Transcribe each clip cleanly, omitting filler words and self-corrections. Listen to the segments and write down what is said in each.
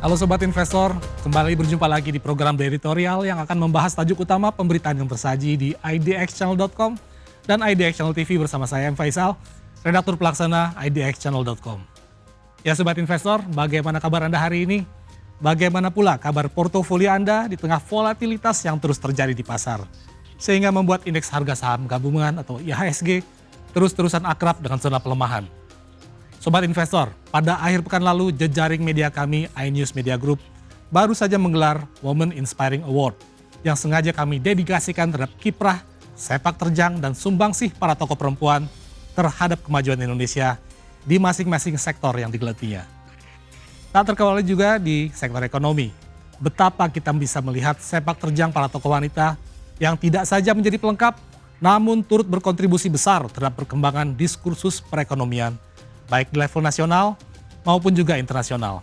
Halo Sobat Investor, kembali berjumpa lagi di program The Editorial yang akan membahas tajuk utama pemberitaan yang tersaji di idxchannel.com dan IDX Channel TV bersama saya M. Faisal, redaktur pelaksana idxchannel.com. Ya Sobat Investor, bagaimana kabar Anda hari ini? Bagaimana pula kabar portofolio Anda di tengah volatilitas yang terus terjadi di pasar? Sehingga membuat indeks harga saham gabungan atau IHSG terus-terusan akrab dengan zona pelemahan. Sobat Investor, pada akhir pekan lalu jejaring media kami iNews Media Group baru saja menggelar Women Inspiring Award yang sengaja kami dedikasikan terhadap kiprah, sepak terjang, dan sumbangsih para tokoh perempuan terhadap kemajuan Indonesia di masing-masing sektor yang digelutinya. Tak terkecuali juga di sektor ekonomi, betapa kita bisa melihat sepak terjang para tokoh wanita yang tidak saja menjadi pelengkap, namun turut berkontribusi besar terhadap perkembangan diskursus perekonomian baik di level nasional maupun juga internasional.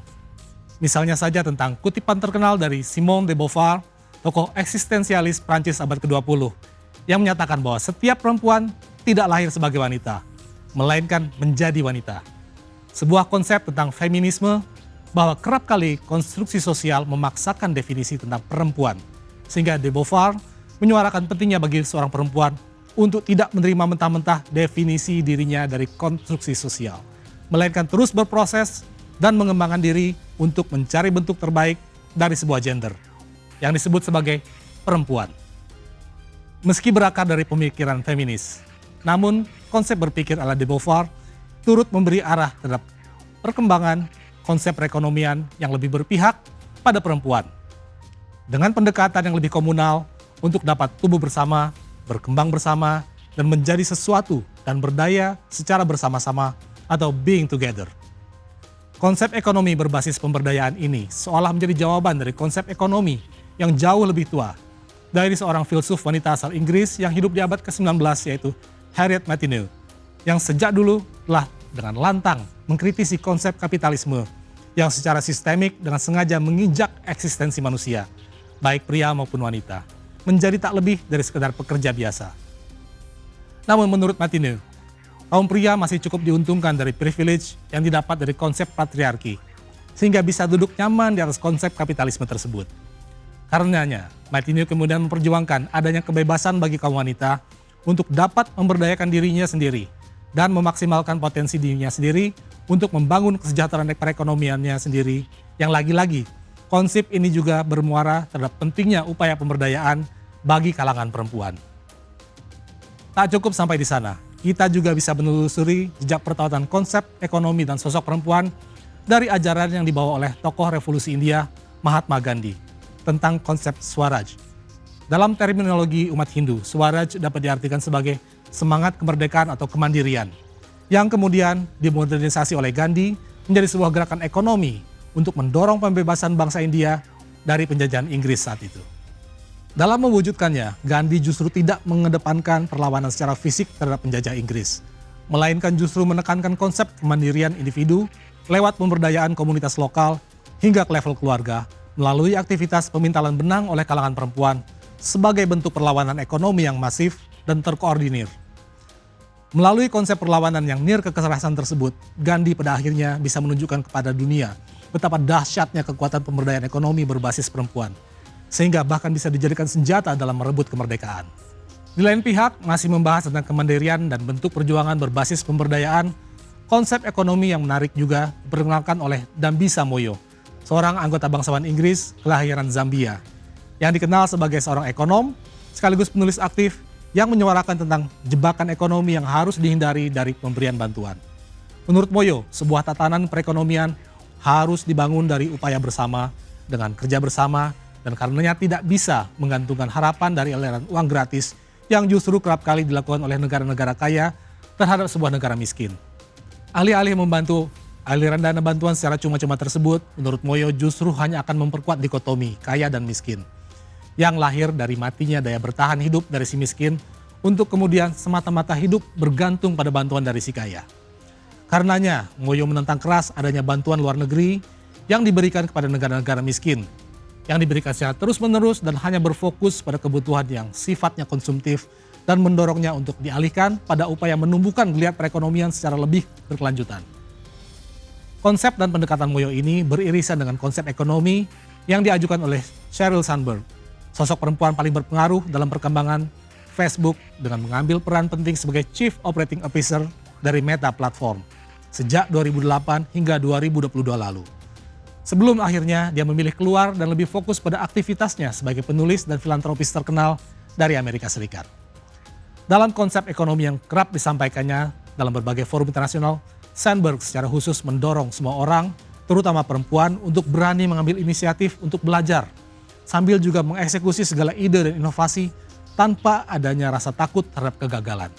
Misalnya saja tentang kutipan terkenal dari Simone de Beauvoir, tokoh eksistensialis Prancis abad ke-20, yang menyatakan bahwa setiap perempuan tidak lahir sebagai wanita, melainkan menjadi wanita. Sebuah konsep tentang feminisme bahwa kerap kali konstruksi sosial memaksakan definisi tentang perempuan, sehingga de Beauvoir menyuarakan pentingnya bagi seorang perempuan untuk tidak menerima mentah-mentah definisi dirinya dari konstruksi sosial, melainkan terus berproses dan mengembangkan diri untuk mencari bentuk terbaik dari sebuah gender yang disebut sebagai perempuan. Meski berakar dari pemikiran feminis, namun konsep berpikir ala de Beauvoir turut memberi arah terhadap perkembangan konsep perekonomian yang lebih berpihak pada perempuan. Dengan pendekatan yang lebih komunal untuk dapat tumbuh bersama, berkembang bersama, dan menjadi sesuatu dan berdaya secara bersama-sama atau being together. Konsep ekonomi berbasis pemberdayaan ini seolah menjadi jawaban dari konsep ekonomi yang jauh lebih tua dari seorang filsuf wanita asal Inggris yang hidup di abad ke-19 yaitu Harriet Martineau, yang sejak dulu telah dengan lantang mengkritisi konsep kapitalisme yang secara sistemik dengan sengaja menginjak eksistensi manusia, baik pria maupun wanita, menjadi tak lebih dari sekedar pekerja biasa. Namun menurut Martineau, kaum pria masih cukup diuntungkan dari privilege yang didapat dari konsep patriarki, sehingga bisa duduk nyaman di atas konsep kapitalisme tersebut. Karenanya, Martineau kemudian memperjuangkan adanya kebebasan bagi kaum wanita untuk dapat memberdayakan dirinya sendiri dan memaksimalkan potensi dirinya sendiri untuk membangun kesejahteraan perekonomiannya sendiri, yang lagi-lagi konsep ini juga bermuara terhadap pentingnya upaya pemberdayaan bagi kalangan perempuan. Tak cukup sampai di sana, kita juga bisa menelusuri jejak pertautan konsep ekonomi dan sosok perempuan dari ajaran yang dibawa oleh tokoh revolusi India Mahatma Gandhi tentang konsep Swaraj. Dalam terminologi umat Hindu, Swaraj dapat diartikan sebagai semangat kemerdekaan atau kemandirian, yang kemudian dimodernisasi oleh Gandhi menjadi sebuah gerakan ekonomi untuk mendorong pembebasan bangsa India dari penjajahan Inggris saat itu. Dalam mewujudkannya, Gandhi justru tidak mengedepankan perlawanan secara fisik terhadap penjajah Inggris, melainkan justru menekankan konsep kemandirian individu lewat pemberdayaan komunitas lokal hingga ke level keluarga melalui aktivitas pemintalan benang oleh kalangan perempuan sebagai bentuk perlawanan ekonomi yang masif dan terkoordinir. Melalui konsep perlawanan yang nir kekerasan tersebut, Gandhi pada akhirnya bisa menunjukkan kepada dunia betapa dahsyatnya kekuatan pemberdayaan ekonomi berbasis perempuan, sehingga bahkan bisa dijadikan senjata dalam merebut kemerdekaan. Di lain pihak, masih membahas tentang kemandirian dan bentuk perjuangan berbasis pemberdayaan, konsep ekonomi yang menarik juga diperkenalkan oleh Dambisa Moyo, seorang anggota bangsawan Inggris kelahiran Zambia, yang dikenal sebagai seorang ekonom sekaligus penulis aktif yang menyuarakan tentang jebakan ekonomi yang harus dihindari dari pemberian bantuan. Menurut Moyo, sebuah tatanan perekonomian harus dibangun dari upaya bersama, dengan kerja bersama, dan karenanya tidak bisa menggantungkan harapan dari aliran uang gratis yang justru kerap kali dilakukan oleh negara-negara kaya terhadap sebuah negara miskin. Alih-alih membantu aliran dana bantuan secara cuma-cuma tersebut, menurut Moyo justru hanya akan memperkuat dikotomi kaya dan miskin, yang lahir dari matinya daya bertahan hidup dari si miskin untuk kemudian semata-mata hidup bergantung pada bantuan dari si kaya. Karenanya, Moyo menentang keras adanya bantuan luar negeri yang diberikan kepada negara-negara miskin, yang diberikan secara terus-menerus dan hanya berfokus pada kebutuhan yang sifatnya konsumtif dan mendorongnya untuk dialihkan pada upaya menumbuhkan geliat perekonomian secara lebih berkelanjutan. Konsep dan pendekatan Moyo ini beririsan dengan konsep ekonomi yang diajukan oleh Sheryl Sandberg, sosok perempuan paling berpengaruh dalam perkembangan Facebook dengan mengambil peran penting sebagai Chief Operating Officer dari Meta Platform sejak 2008 hingga 2022 lalu. Sebelum akhirnya dia memilih keluar dan lebih fokus pada aktivitasnya sebagai penulis dan filantropis terkenal dari Amerika Serikat. Dalam konsep ekonomi yang kerap disampaikannya dalam berbagai forum internasional, Sandberg secara khusus mendorong semua orang, terutama perempuan, untuk berani mengambil inisiatif untuk belajar, sambil juga mengeksekusi segala ide dan inovasi tanpa adanya rasa takut terhadap kegagalan.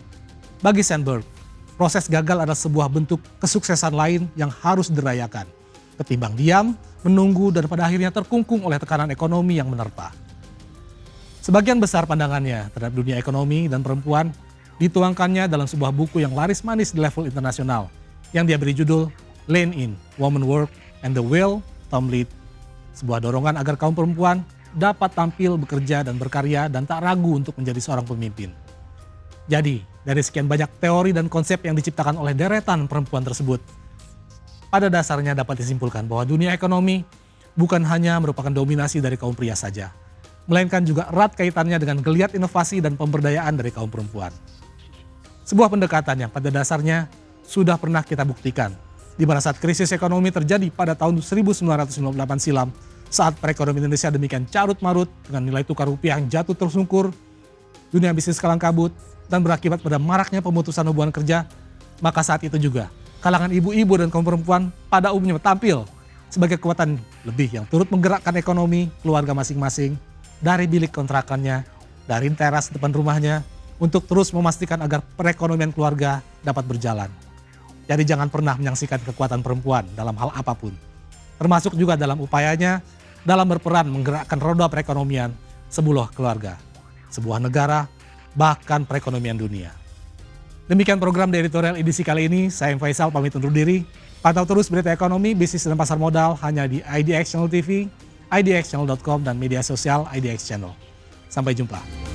Bagi Sandberg, proses gagal adalah sebuah bentuk kesuksesan lain yang harus dirayakan, ketimbang diam, menunggu, dan pada akhirnya terkungkung oleh tekanan ekonomi yang menerpa. Sebagian besar pandangannya terhadap dunia ekonomi dan perempuan dituangkannya dalam sebuah buku yang laris manis di level internasional, yang dia beri judul Lean In, Woman Work, and the Will Tom Lead. Sebuah dorongan agar kaum perempuan dapat tampil, bekerja, dan berkarya dan tak ragu untuk menjadi seorang pemimpin. Jadi, dari sekian banyak teori dan konsep yang diciptakan oleh deretan perempuan tersebut, pada dasarnya dapat disimpulkan bahwa dunia ekonomi bukan hanya merupakan dominasi dari kaum pria saja, melainkan juga erat kaitannya dengan geliat inovasi dan pemberdayaan dari kaum perempuan. Sebuah pendekatan yang pada dasarnya sudah pernah kita buktikan, di mana saat krisis ekonomi terjadi pada tahun 1998 silam, saat perekonomian Indonesia demikian carut-marut dengan nilai tukar rupiah yang jatuh tersungkur, dunia bisnis kalang kabut, dan berakibat pada maraknya pemutusan hubungan kerja, maka saat itu juga kalangan ibu-ibu dan kaum perempuan pada umumnya tampil sebagai kekuatan lebih yang turut menggerakkan ekonomi keluarga masing-masing dari bilik kontrakannya, dari teras depan rumahnya, untuk terus memastikan agar perekonomian keluarga dapat berjalan. Jadi jangan pernah menyaksikan kekuatan perempuan dalam hal apapun, termasuk juga dalam upayanya dalam berperan menggerakkan roda perekonomian sebuah keluarga, sebuah negara, bahkan perekonomian dunia. Demikian program The Editorial edisi kali ini. Saya Faisal pamit undur diri. Pantau terus berita ekonomi, bisnis dan pasar modal hanya di IDX Channel TV, idxchannel.com, dan media sosial IDX Channel. Sampai jumpa.